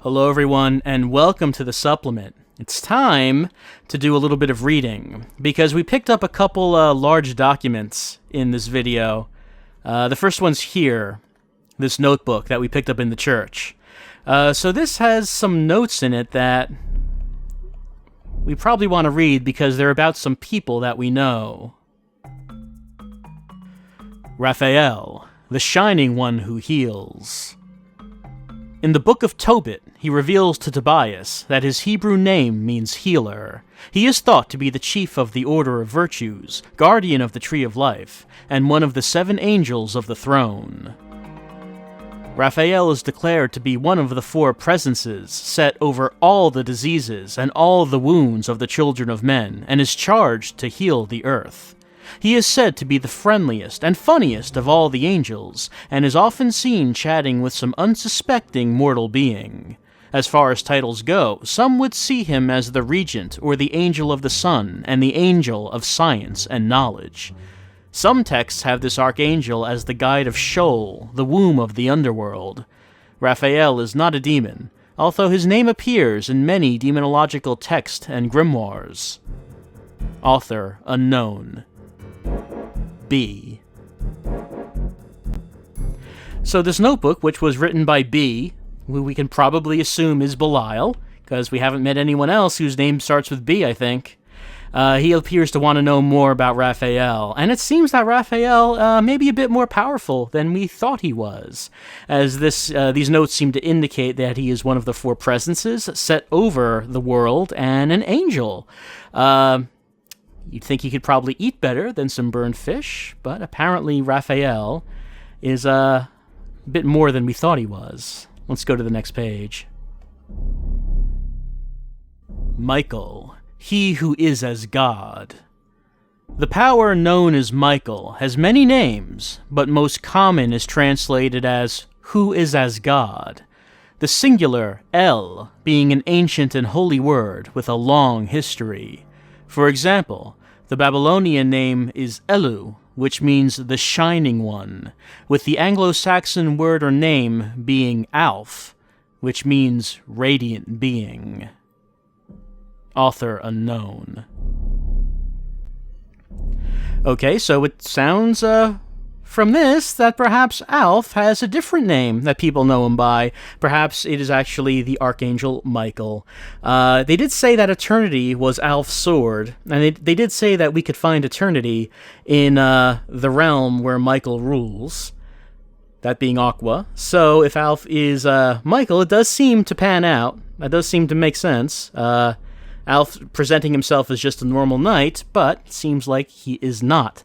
Hello everyone, and welcome to the supplement. It's time to do a little bit of reading, because we picked up a couple large documents in this video. The first one's here, this notebook that we picked up in the church. So this has some notes in it that we probably want to read because they're about some people that we know. Raphael, the shining one who heals. In the book of Tobit, he reveals to Tobias that his Hebrew name means healer. He is thought to be the chief of the Order of Virtues, guardian of the Tree of Life, and one of the 7 angels of the throne. Raphael is declared to be one of the 4 presences set over all the diseases and all the wounds of the children of men, and is charged to heal the earth. He is said to be the friendliest and funniest of all the angels, and is often seen chatting with some unsuspecting mortal being. As far as titles go, some would see him as the Regent or the Angel of the Sun and the Angel of Science and Knowledge. Some texts have this archangel as the guide of Sheol, the womb of the underworld. Raphael is not a demon, although his name appears in many demonological texts and grimoires. Author unknown. B. So this notebook, which was written by B, who we can probably assume is Balile, because we haven't met anyone else whose name starts with B, I think. He appears to want to know more about Raphael, and it seems that Raphael may be a bit more powerful than we thought he was, as these notes seem to indicate that he is one of the 4 presences set over the world and an angel. You'd think he could probably eat better than some burned fish, but apparently Raphael is a bit more than we thought he was. Let's go to the next page. Michael, he who is as God. The power known as Michael has many names, but most common is translated as who is as God. The singular El being an ancient and holy word with a long history. For example, the Babylonian name is Elu, which means the Shining One, with the Anglo-Saxon word or name being Alf, which means radiant being. Author unknown. Okay, so it sounds, from this, that perhaps Alf has a different name that people know him by. Perhaps it is actually the Archangel Michael. They did say that Eternity was Alf's sword, and they did say that we could find Eternity in the realm where Michael rules, that being Aqua. So if Alf is Michael, it does seem to pan out. That does seem to make sense. Alf presenting himself as just a normal knight, but it seems like he is not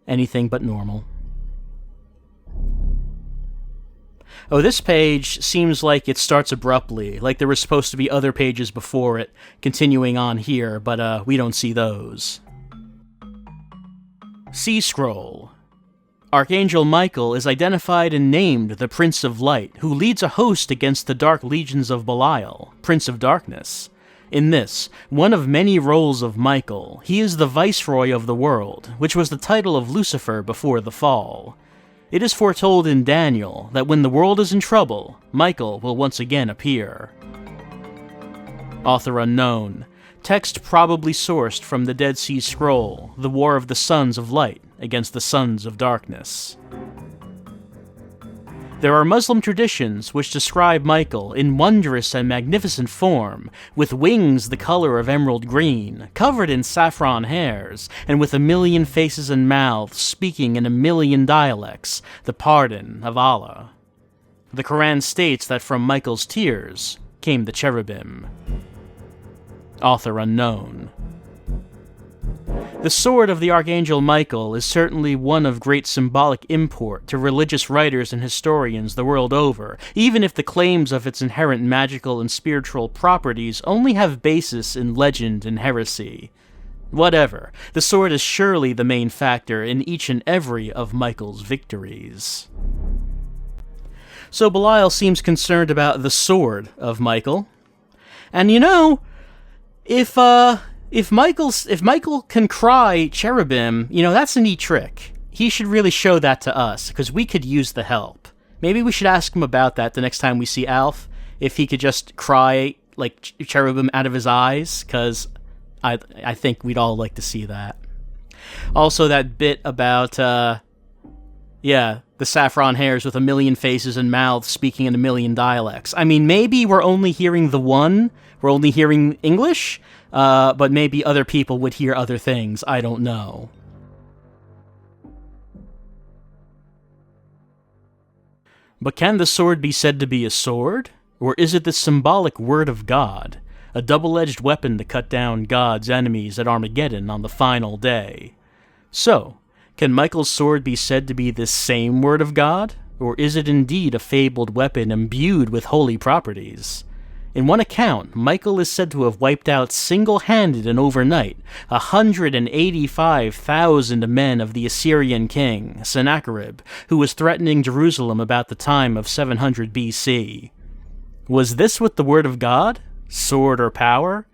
anything but normal. Oh, this page seems like it starts abruptly, like there were supposed to be other pages before it, continuing on here, but we don't see those. Sea Scroll. Archangel Michael is identified and named the Prince of Light, who leads a host against the dark legions of Balile, Prince of Darkness. In this, one of many roles of Michael, he is the Viceroy of the world, which was the title of Lucifer before the fall. It is foretold in Daniel that when the world is in trouble, Michael will once again appear. Author unknown. Text probably sourced from the Dead Sea Scroll, the War of the Sons of Light against the Sons of Darkness. There are Muslim traditions which describe Michael in wondrous and magnificent form, with wings the color of emerald green, covered in saffron hairs, and with 1,000,000 faces and mouths, speaking in 1,000,000 dialects, the pardon of Allah. The Quran states that from Michael's tears came the cherubim. Author unknown. The sword of the Archangel Michael is certainly one of great symbolic import to religious writers and historians the world over, even if the claims of its inherent magical and spiritual properties only have basis in legend and heresy. Whatever, the sword is surely the main factor in each and every of Michael's victories. So Balile seems concerned about the sword of Michael. And you know, if Michael can cry cherubim, that's a neat trick. He should really show that to us, because we could use the help. Maybe we should ask him about that the next time we see Alf. if he could just cry like cherubim out of his eyes, because I think we'd all like to see that. Also, that bit about, the saffron hairs with a million faces and mouths speaking in a million dialects. I mean, maybe we're only hearing we're only hearing English, but maybe other people would hear other things. I don't know. But can the sword be said to be a sword? Or is it the symbolic word of God, a double-edged weapon to cut down God's enemies at Armageddon on the final day? So, can Michael's sword be said to be this same word of God? Or is it indeed a fabled weapon imbued with holy properties? In one account, Michael is said to have wiped out single-handed and overnight 185,000 men of the Assyrian king, Sennacherib, who was threatening Jerusalem about the time of 700 BC. Was this with the word of God? Sword or power?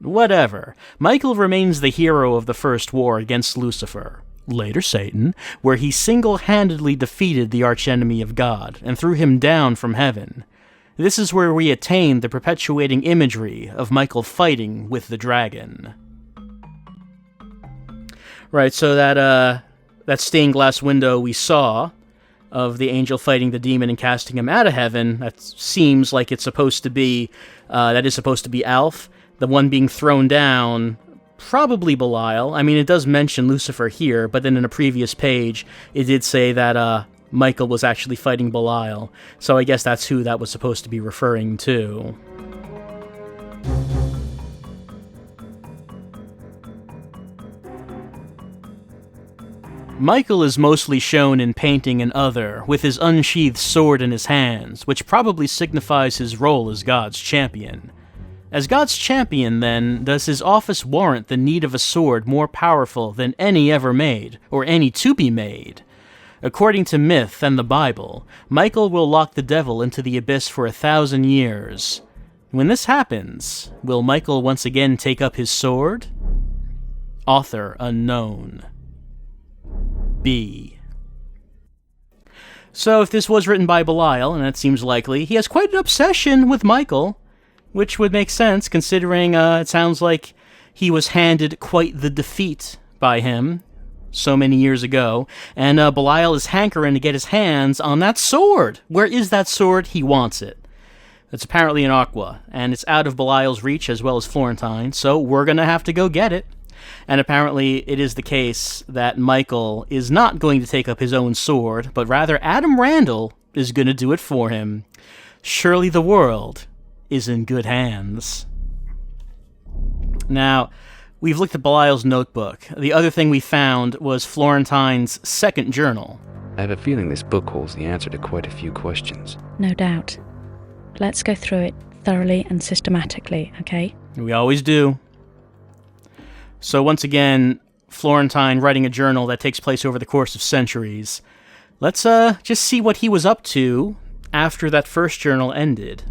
Whatever. Michael remains the hero of the first war against Lucifer, later Satan, where he single-handedly defeated the archenemy of God and threw him down from heaven. This is where we attain the perpetuating imagery of Michael fighting with the dragon. Right, so that stained glass window we saw of the angel fighting the demon and casting him out of heaven, that seems like it's supposed to be, that is supposed to be Alf. The one being thrown down, probably Balile. I mean, it does mention Lucifer here, but then in a previous page, it did say that, Michael was actually fighting Balile, so I guess that's who that was supposed to be referring to. Michael is mostly shown in painting and other, with his unsheathed sword in his hands, which probably signifies his role as God's champion. As God's champion, then, does his office warrant the need of a sword more powerful than any ever made, or any to be made? According to myth and the Bible, Michael will lock the devil into the abyss for 1,000 years. When this happens, will Michael once again take up his sword? Author unknown. B. So if this was written by Balile, and that seems likely, he has quite an obsession with Michael, which would make sense considering it sounds like he was handed quite the defeat by him so many years ago, and Balile is hankering to get his hands on that sword. Where is that sword? He wants it. It's apparently in Aqua, and it's out of Belial's reach as well as Florentine, so we're gonna have to go get it. And apparently it is the case that Michael is not going to take up his own sword, but rather Adam Randall is gonna do it for him. Surely the world is in good hands. Now, we've looked at Belial's notebook. The other thing we found was Florentine's second journal. I have a feeling this book holds the answer to quite a few questions. No doubt. Let's go through it thoroughly and systematically, okay? We always do. So once again, Florentine writing a journal that takes place over the course of centuries. Let's just see what he was up to after that first journal ended.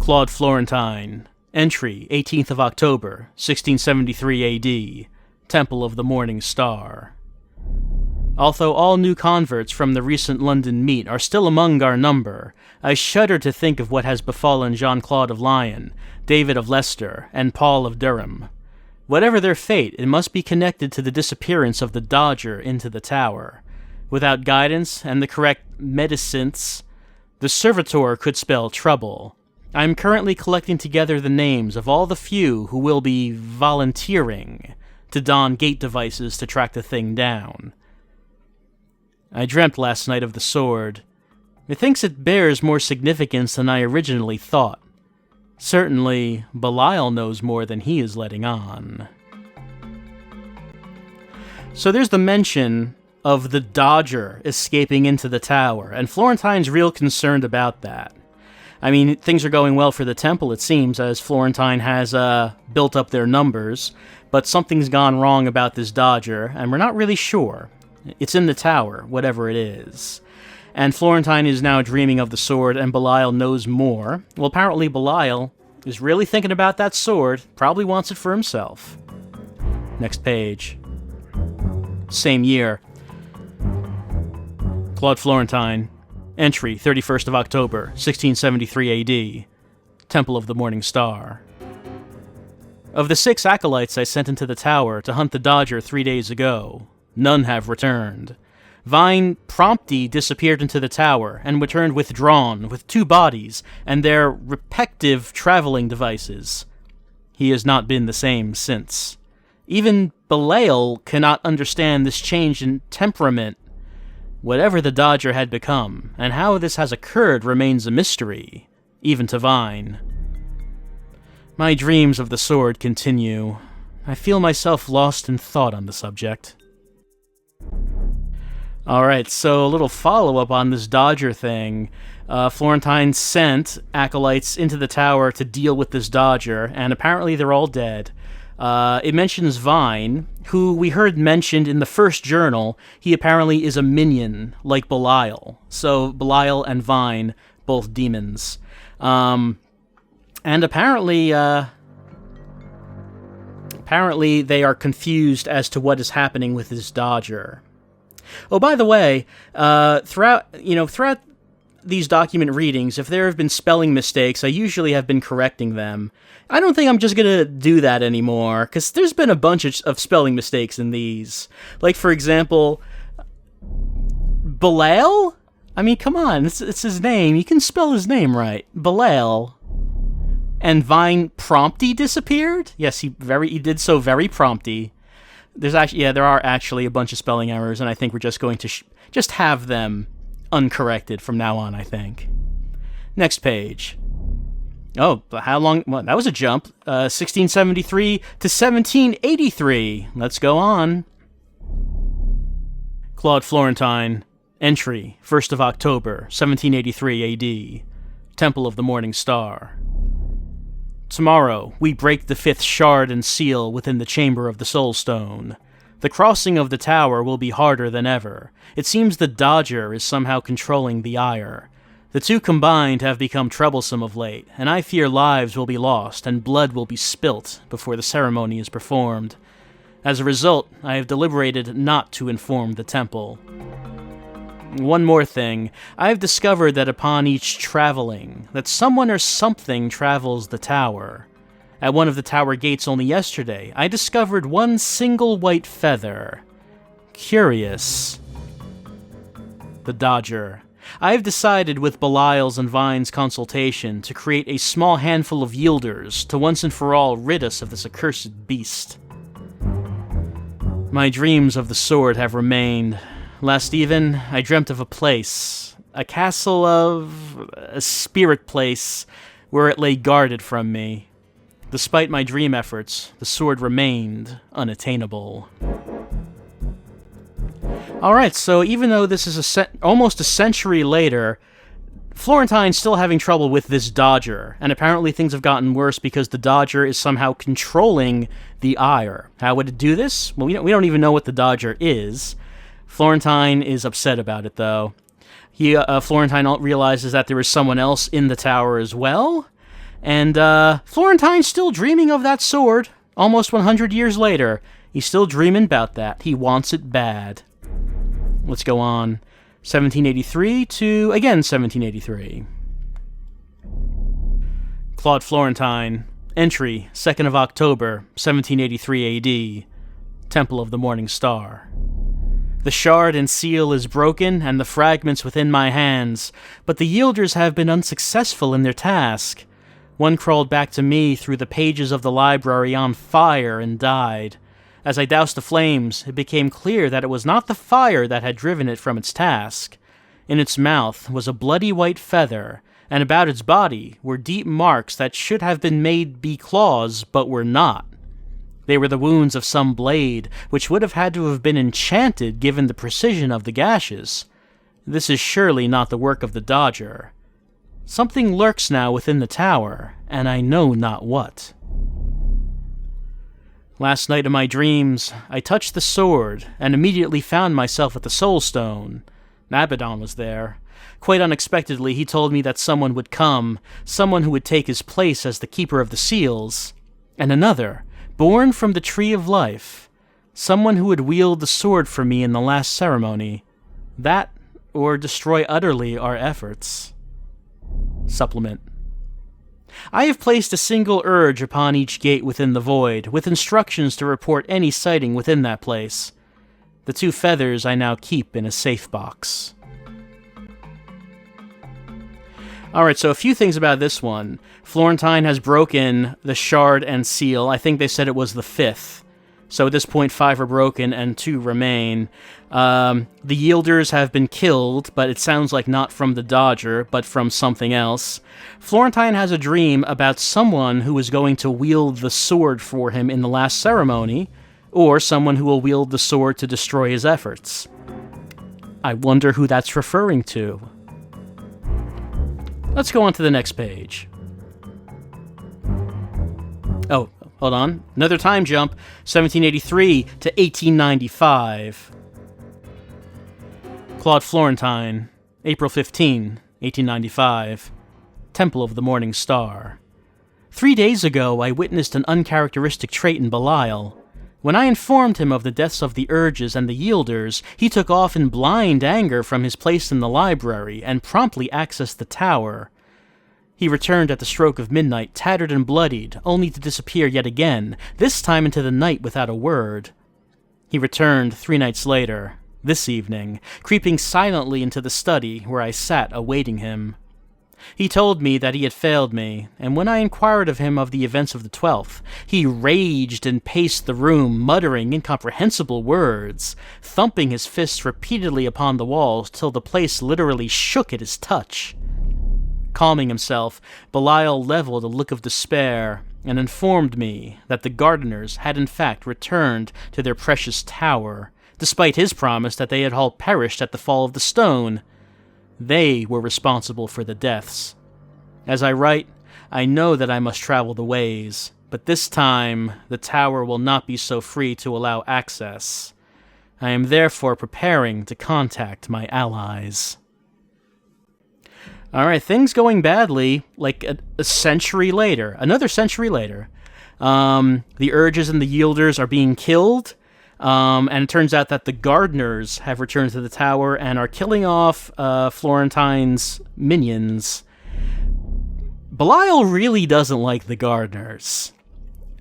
Claude Florentine. Entry, 18th of October, 1673 AD. Temple of the Morning Star. Although all new converts from the recent London meet are still among our number, I shudder to think of what has befallen Jean-Claude of Lyon, David of Leicester, and Paul of Durham. Whatever their fate, it must be connected to the disappearance of the Dodger into the tower. Without guidance and the correct medicines, the servitor could spell trouble. I am currently collecting together the names of all the few who will be volunteering to don gate devices to track the thing down. I dreamt last night of the sword. Methinks it bears more significance than I originally thought. Certainly, Balile knows more than he is letting on. So there's the mention of the Dodger escaping into the tower, and Florentine's real concerned about that. I mean, things are going well for the temple, it seems, as Florentine has built up their numbers, but something's gone wrong about this Dodger, and we're not really sure. It's in the tower, whatever it is. And Florentine is now dreaming of the sword, and Balile knows more. Well, apparently Balile is really thinking about that sword, probably wants it for himself. Next page. Same year. Claude Florentine. Entry, 31st of October, 1673 A.D., Temple of the Morning Star. Of the 6 acolytes I sent into the tower to hunt the Dodger 3 days ago, none have returned. Vine promptly disappeared into the tower and returned withdrawn with 2 bodies and their respective traveling devices. He has not been the same since. Even Balile cannot understand this change in temperament. Whatever the Dodger had become, and how this has occurred remains a mystery, even to Vine. My dreams of the sword continue. I feel myself lost in thought on the subject. Alright, so a little follow-up on this Dodger thing. Florentine sent acolytes into the tower to deal with this Dodger, and apparently they're all dead. It mentions Vine, who we heard mentioned in the first journal. He apparently is a minion, like Balile. So Balile and Vine, both demons. And apparently they are confused as to what is happening with this Dodger. Oh, by the way, throughout these document readings, if there have been spelling mistakes, I usually have been correcting them. I don't think I'm just going to do that anymore, because there's been a bunch of spelling mistakes in these. Like, for example, Balile? I mean, come on, it's his name. You can spell his name right. Balile. And Vine promptly disappeared? Yes, he did so very promptly. There are actually a bunch of spelling errors, and I think we're just going to just have them uncorrected from now on, I think. Next page. Oh, how long? Well, that was a jump. 1673 to 1783. Let's go on. Claude Florentine. Entry, 1st of October, 1783 A.D. Temple of the Morning Star. Tomorrow, we break the 5th shard and seal within the chamber of the Soul Stone. The crossing of the tower will be harder than ever. It seems the Dodger is somehow controlling the ire. The two combined have become troublesome of late, and I fear lives will be lost and blood will be spilt before the ceremony is performed. As a result, I have deliberated not to inform the temple. One more thing. I have discovered that upon each traveling, that someone or something travels the tower. At one of the tower gates only yesterday, I discovered one single white feather. Curious. The Dodger. I have decided with Belile's and Vine's consultation to create a small handful of yielders to once and for all rid us of this accursed beast. My dreams of the sword have remained. Last even, I dreamt of a place, a castle a spirit place, where it lay guarded from me. Despite my dream efforts, the sword remained unattainable. Alright, so even though this is almost a century later, Florentine's still having trouble with this Dodger, and apparently things have gotten worse because the Dodger is somehow controlling the ire. How would it do this? Well, we don't even know what the Dodger is. Florentine is upset about it, though. Florentine realizes that there is someone else in the tower as well, and Florentine's still dreaming of that sword. Almost 100 years later, he's still dreaming about that. He wants it bad. Let's go on. 1783 to, again, 1783. Claude Florentine. Entry, 2nd of October, 1783 A.D. Temple of the Morning Star. The shard and seal is broken, and the fragments within my hands, but the yielders have been unsuccessful in their task. One crawled back to me through the pages of the library on fire and died. As I doused the flames, it became clear that it was not the fire that had driven it from its task. In its mouth was a bloody white feather, and about its body were deep marks that should have been made be claws, but were not. They were the wounds of some blade, which would have had to have been enchanted given the precision of the gashes. This is surely not the work of the Dodger. Something lurks now within the tower, and I know not what. Last night in my dreams, I touched the sword, and immediately found myself at the Soul Stone. Abaddon was there. Quite unexpectedly, he told me that someone would come, someone who would take his place as the keeper of the seals, and another, born from the Tree of Life, someone who would wield the sword for me in the last ceremony. That or destroy utterly our efforts. Supplement. I have placed a single urge upon each gate within the void, with instructions to report any sighting within that place. The 2 feathers I now keep in a safe box. Alright, so a few things about this one. Florentine has broken the shard and seal. I think they said it was the 5th. So at this point, 5 are broken and 2 remain. The Yielders have been killed, but it sounds like not from the Dodger, but from something else. Florentine has a dream about someone who is going to wield the sword for him in the last ceremony, or someone who will wield the sword to destroy his efforts. I wonder who that's referring to. Let's go on to the next page. Oh, hold on. Another time jump, 1783 to 1895. Claude Florentine, April 15, 1895. Temple of the Morning Star. 3 days ago, I witnessed an uncharacteristic trait in Balile. When I informed him of the deaths of the Urges and the Yielders, he took off in blind anger from his place in the library and promptly accessed the tower. He returned at the stroke of midnight, tattered and bloodied, only to disappear yet again, this time into the night without a word. He returned 3 nights later, this evening, creeping silently into the study where I sat awaiting him. He told me that he had failed me, and when I inquired of him of the events of the 12th, he raged and paced the room, muttering incomprehensible words, thumping his fists repeatedly upon the walls till the place literally shook at his touch. Calming himself, Balile leveled a look of despair, and informed me that the gardeners had in fact returned to their precious tower, despite his promise that they had all perished at the fall of the stone. They were responsible for the deaths. As I write, I know that I must travel the ways, but this time the tower will not be so free to allow access. I am therefore preparing to contact my allies. Alright, things going badly, like a century later, another century later. The Urges and the Yielders are being killed, and it turns out that the gardeners have returned to the tower and are killing off Florentine's minions. Balile really doesn't like the gardeners.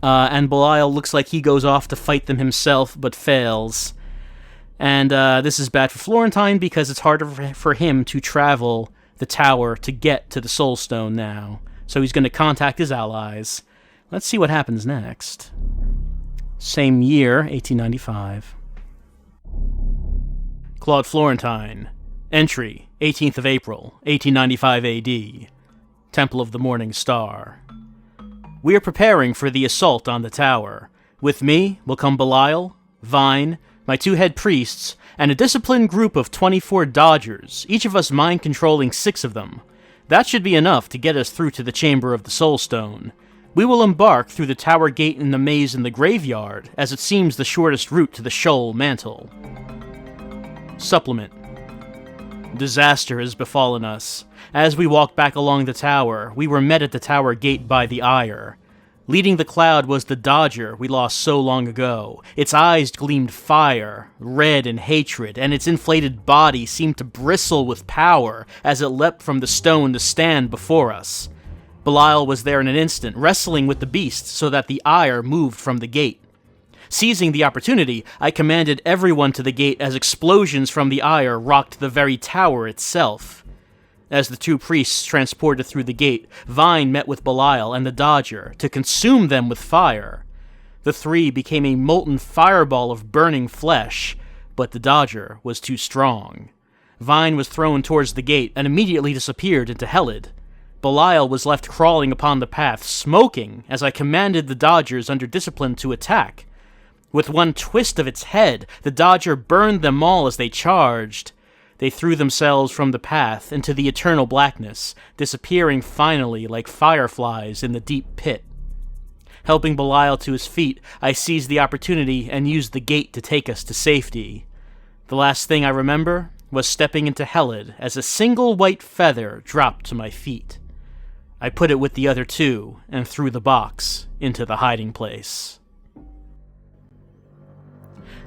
And Balile looks like he goes off to fight them himself, but fails. And this is bad for Florentine because it's harder for him to travel the tower to get to the Soul Stone now. So he's going to contact his allies. Let's see what happens next. Same year, 1895. Claude Florentine. Entry, 18th of April, 1895 AD. Temple of the Morning Star. We are preparing for the assault on the tower. With me will come Balile, Vine, my 2 head priests, and a disciplined group of 24 Dodgers, each of us mind-controlling 6 of them. That should be enough to get us through to the Chamber of the Soul Stone. We will embark through the tower gate in the maze in the graveyard, as it seems the shortest route to the Shoal Mantle. Supplement. Disaster has befallen us. As we walked back along the tower, we were met at the tower gate by the Ire. Leading the cloud was the Dodger we lost so long ago. Its eyes gleamed fire, red in hatred, and its inflated body seemed to bristle with power as it leapt from the stone to stand before us. Balile was there in an instant, wrestling with the beast so that the Ire moved from the gate. Seizing the opportunity, I commanded everyone to the gate as explosions from the Ire rocked the very tower itself. As the 2 priests transported through the gate, Vine met with Balile and the Dodger to consume them with fire. The 3 became a molten fireball of burning flesh, but the Dodger was too strong. Vine was thrown towards the gate and immediately disappeared into Helid. Balile was left crawling upon the path, smoking, as I commanded the Dodgers under discipline to attack. With one twist of its head, the Dodger burned them all as they charged. They threw themselves from the path into the eternal blackness, disappearing finally like fireflies in the deep pit. Helping Balile to his feet, I seized the opportunity and used the gate to take us to safety. The last thing I remember was stepping into Helid as a single white feather dropped to my feet. I put it with the other 2 and threw the box into the hiding place.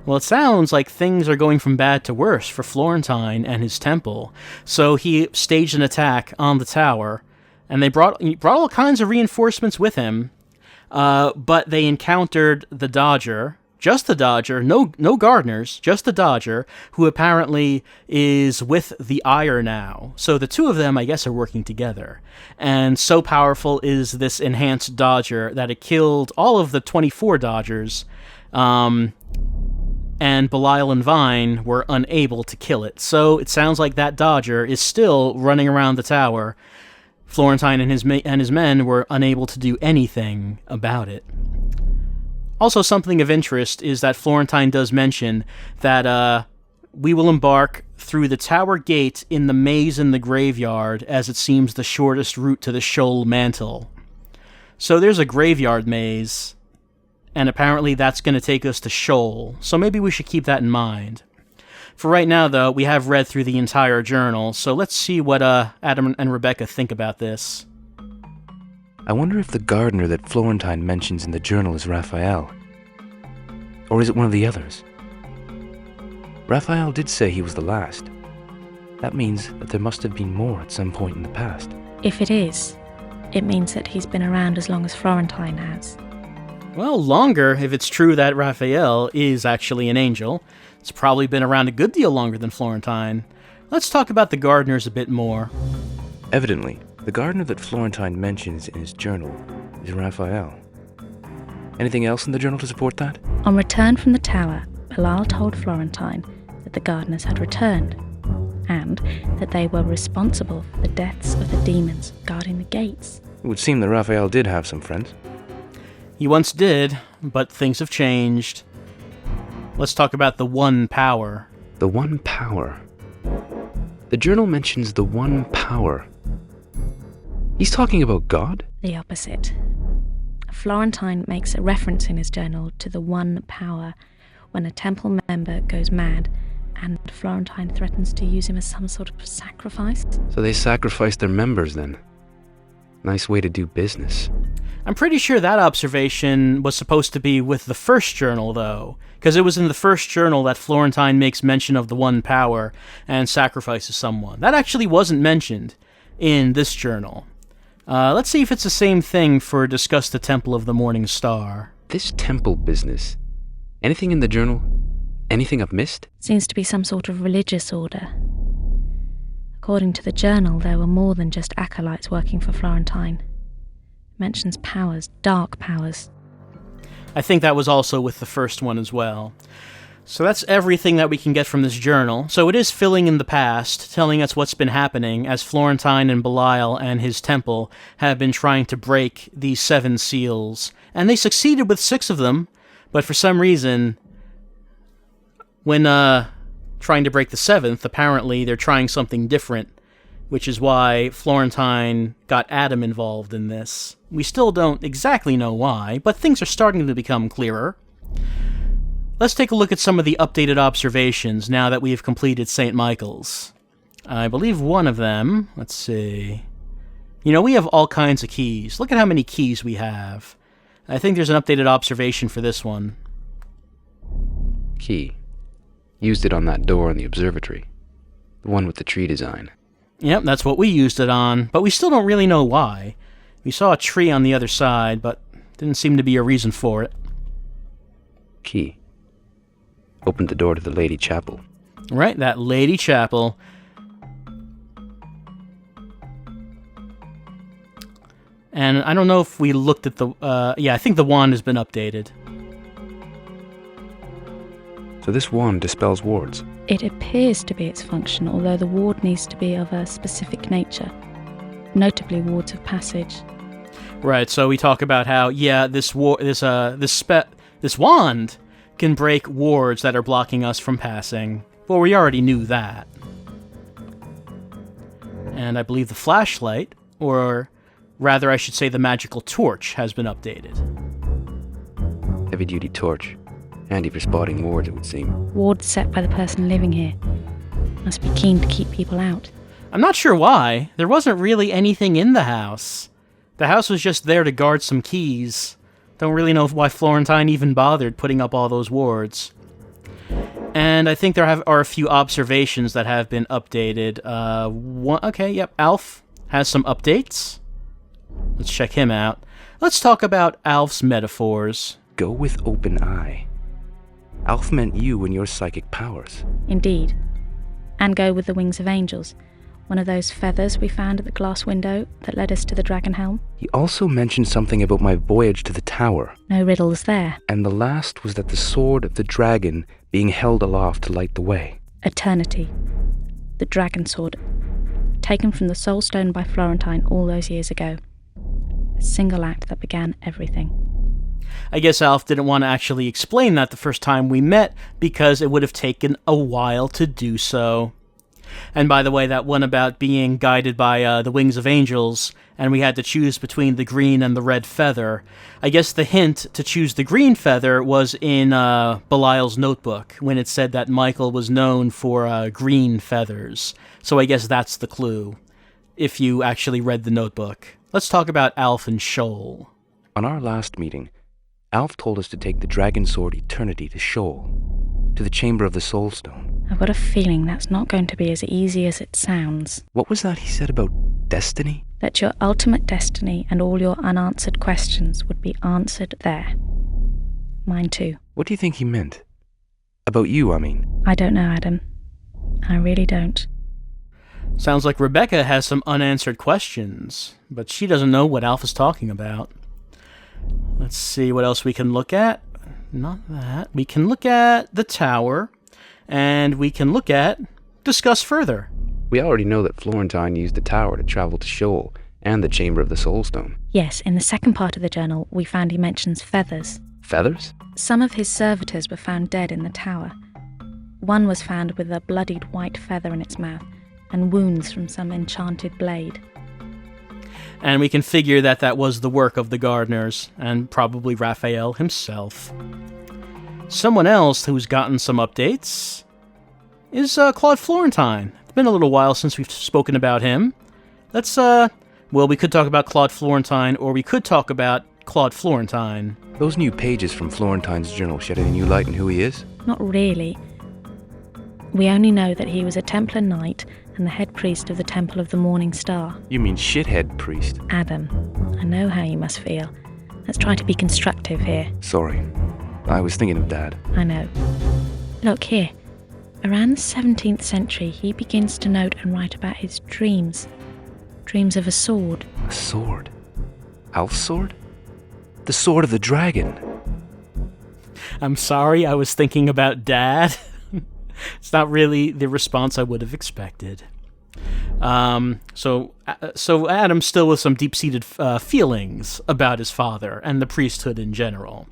Well, it sounds like things are going from bad to worse for Florentine and his temple. So he staged an attack on the tower, and he brought all kinds of reinforcements with him. But they encountered the Dodger, just the Dodger, no gardeners, just the Dodger, who apparently is with the Ire now. So the two of them, I guess, are working together. And so powerful is this enhanced Dodger that it killed all of the 24 Dodgers, and Balile and Vine were unable to kill it. So it sounds like that Dodger is still running around the tower. Florentine and his men were unable to do anything about it. Also, something of interest is that Florentine does mention that we will embark through the tower gate in the maze in the graveyard, as it seems the shortest route to the shoal mantle. So there's a graveyard maze, and apparently that's going to take us to Shoal, so maybe we should keep that in mind. For right now, though, we have read through the entire journal, so let's see what Adam and Rebecca think about this. I wonder if the gardener that Florentine mentions in the journal is Raphael. Or is it one of the others? Raphael did say he was the last. That means that there must have been more at some point in the past. If it is, it means that he's been around as long as Florentine has. Well, longer if it's true that Raphael is actually an angel. It's probably been around a good deal longer than Florentine. Let's talk about the gardeners a bit more. Evidently, the gardener that Florentine mentions in his journal is Raphael. Anything else in the journal to support that? On return from the tower, Balile told Florentine that the gardeners had returned, and that they were responsible for the deaths of the demons guarding the gates. It would seem that Raphael did have some friends. He once did, but things have changed. Let's talk about the One Power. The One Power. The journal mentions the One Power. He's talking about God? The opposite. Florentine makes a reference in his journal to the One Power when a temple member goes mad, and Florentine threatens to use him as some sort of sacrifice. So they sacrificed their members then. Nice way to do business. I'm pretty sure that observation was supposed to be with the first journal, though, because it was in the first journal that Florentine makes mention of the One Power and sacrifices someone. That actually wasn't mentioned in this journal. Let's see if it's the same thing for Discuss the Temple of the Morning Star. This temple business. Anything in the journal? Anything I've missed? Seems to be some sort of religious order. According to the journal, there were more than just acolytes working for Florentine. It mentions powers, dark powers. I think that was also with the first one as well. So that's everything that we can get from this journal. So it is filling in the past, telling us what's been happening as Florentine and Balile and his temple have been trying to break these 7 seals. And they succeeded with 6 of them, but for some reason, when trying to break the 7th, apparently they're trying something different, which is why Florentine got Adam involved in this. We still don't exactly know why, but things are starting to become clearer. Let's take a look at some of the updated observations now that we have completed St. Michael's. I believe one of them, let's see. You know, we have all kinds of keys. Look at how many keys we have. I think there's an updated observation for this one. Key. Used it on that door in the observatory. The one with the tree design. Yep, that's what we used it on, but we still don't really know why. We saw a tree on the other side, but didn't seem to be a reason for it. Key. Opened the door to the Lady Chapel. Right, that Lady Chapel. And I don't know if we looked at the... yeah, I think the wand has been updated. So this wand dispels wards. It appears to be its function, although the ward needs to be of a specific nature, notably wards of passage. Right, so we talk about how, yeah, this wand can break wards that are blocking us from passing. Well, we already knew that. And I believe the flashlight, or rather I should say the magical torch, has been updated. Heavy-duty torch. Handy for spotting wards, it would seem. Wards set by the person living here. Must be keen to keep people out. I'm not sure why. There wasn't really anything in the house. The house was just there to guard some keys. Don't really know why Florentine even bothered putting up all those wards. And I think there are a few observations that have been updated. Alf has some updates. Let's check him out. Let's talk about Alf's metaphors. Go with open eye. Alf meant you and your psychic powers. Indeed. And go with the wings of angels, one of those feathers we found at the glass window that led us to the dragon helm. He also mentioned something about my voyage to the tower. No riddles there. And the last was that the sword of the dragon being held aloft to light the way. Eternity. The dragon sword. Taken from the soul stone by Florentine all those years ago. A single act that began everything. I guess Alf didn't want to actually explain that the first time we met because it would have taken a while to do so. And by the way, that one about being guided by the wings of angels, and we had to choose between the green and the red feather. I guess the hint to choose the green feather was in Belial's notebook, when it said that Michael was known for green feathers. So I guess that's the clue, if you actually read the notebook. Let's talk about Alf and Shoal. On our last meeting, Alf told us to take the dragon sword Eternity to Shoal, to the chamber of the Soul Stone. I've got a feeling that's not going to be as easy as it sounds. What was that he said about destiny? That your ultimate destiny and all your unanswered questions would be answered there. Mine too. What do you think he meant? About you, I mean. I don't know, Adam. I really don't. Sounds like Rebecca has some unanswered questions, but she doesn't know what Alf is talking about. Let's see what else we can look at. Not that. We can look at the tower, and we can discuss further. We already know that Florentine used the tower to travel to Shoal and the chamber of the Soul Stone. Yes, in the second part of the journal, we found he mentions feathers. Feathers? Some of his servitors were found dead in the tower. One was found with a bloodied white feather in its mouth, and wounds from some enchanted blade. And we can figure that was the work of the gardeners, and probably Raphael himself. Someone else who's gotten some updates is Claude Florentine. It's been a little while since we've spoken about him. Let's, we could talk about Claude Florentine, or we could talk about Claude Florentine. Those new pages from Florentine's journal shed any new light on who he is? Not really. We only know that he was a Templar knight and the head priest of the Temple of the Morning Star. You mean shithead priest? Adam, I know how you must feel. Let's try to be constructive here. Sorry. I was thinking of Dad. I know. Look here. Around the 17th century, he begins to note and write about his dreams. Dreams of a sword. A sword? Alf's sword? The sword of the dragon. I'm sorry, I was thinking about Dad. It's not really the response I would have expected. So Adam's still with some deep-seated feelings about his father and the priesthood in general.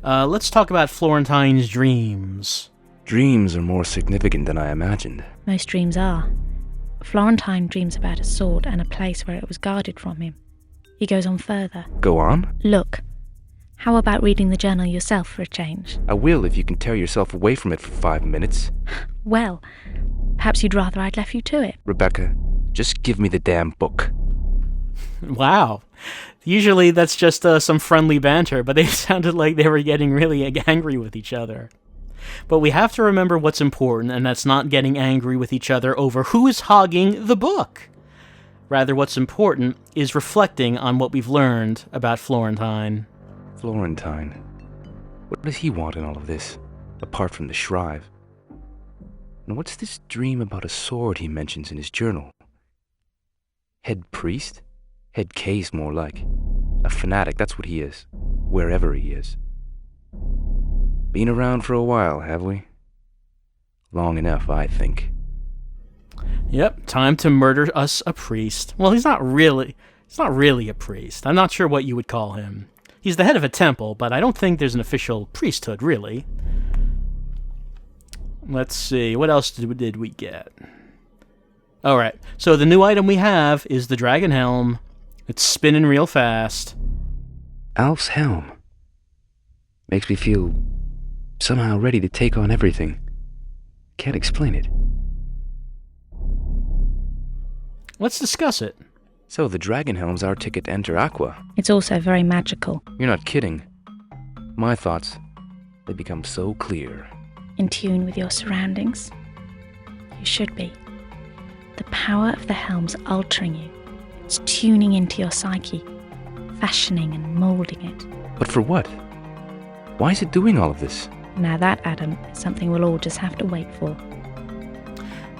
Let's talk about Florentine's dreams. Dreams are more significant than I imagined. Most dreams are. Florentine dreams about a sword and a place where it was guarded from him. He goes on further. Go on. Look. How about reading the journal yourself for a change? I will if you can tear yourself away from it for 5 minutes. Well, perhaps you'd rather I'd left you to it. Rebecca, just give me the damn book. Wow. Usually that's just some friendly banter, but they sounded like they were getting really angry with each other. But we have to remember what's important, and that's not getting angry with each other over who is hogging the book. Rather, what's important is reflecting on what we've learned about Florentine. Florentine. What does he want in all of this, apart from the shrive? And what's this dream about a sword he mentions in his journal? Head priest? Head case, more like. A fanatic, that's what he is, wherever he is. Been around for a while, have we? Long enough, I think. Yep, time to murder us a priest. Well, he's not really a priest. I'm not sure what you would call him. He's the head of a temple, but I don't think there's an official priesthood, really. Let's see, what else did we get? Alright, so the new item we have is the dragon helm. It's spinning real fast. Alf's helm. Makes me feel somehow ready to take on everything. Can't explain it. Let's discuss it. So the dragon helm's our ticket to enter Aqua. It's also very magical. You're not kidding. My thoughts, they become so clear. in tune with your surroundings? You should be. The power of the helm's altering you. It's tuning into your psyche, fashioning and moulding it. But for what? Why is it doing all of this? Now that, Adam, is something we'll all just have to wait for.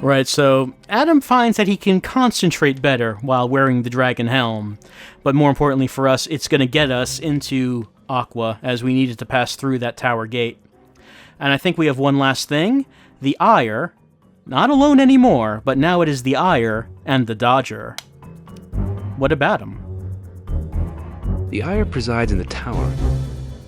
Right, so Adam finds that he can concentrate better while wearing the dragon helm. But more importantly for us, it's going to get us into Aqua, as we needed to pass through that tower gate. And I think we have one last thing. The Ire, not alone anymore, but now it is the Ire and the Dodger. What about him? The Ire presides in the tower.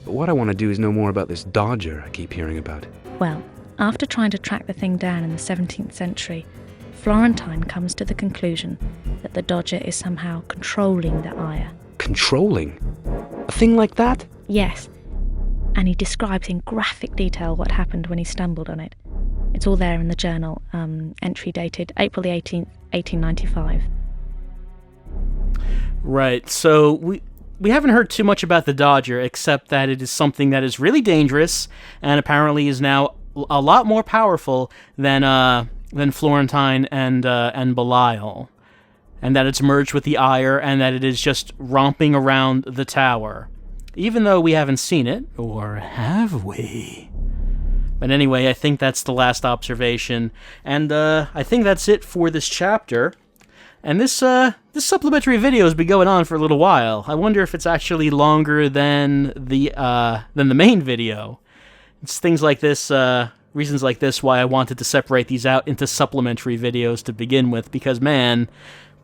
But what I want to do is know more about this Dodger I keep hearing about. Well, after trying to track the thing down in the 17th century, Florentine comes to the conclusion that the Dodger is somehow controlling the Ire. Controlling? A thing like that? Yes, and he describes in graphic detail what happened when he stumbled on it. It's all there in the journal, entry dated April the 18th, 1895. Right, so we haven't heard too much about the Dodger, except that it is something that is really dangerous, and apparently is now a lot more powerful than Florentine and Balile, and that it's merged with the Ire, and that it is just romping around the tower, even though we haven't seen it, or have we? But anyway, I think that's the last observation, and I think that's it for this chapter. And this supplementary video has been going on for a little while. I wonder if it's actually longer than the main video. It's things like this, reasons like this, why I wanted to separate these out into supplementary videos to begin with, because, man,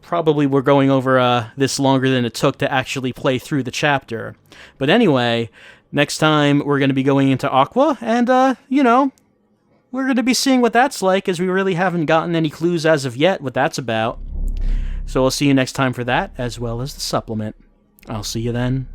probably we're going over this longer than it took to actually play through the chapter. But anyway, next time we're going to be going into Aqua, and, we're going to be seeing what that's like, as we really haven't gotten any clues as of yet what that's about. So I'll see you next time for that, as well as the supplement. I'll see you then.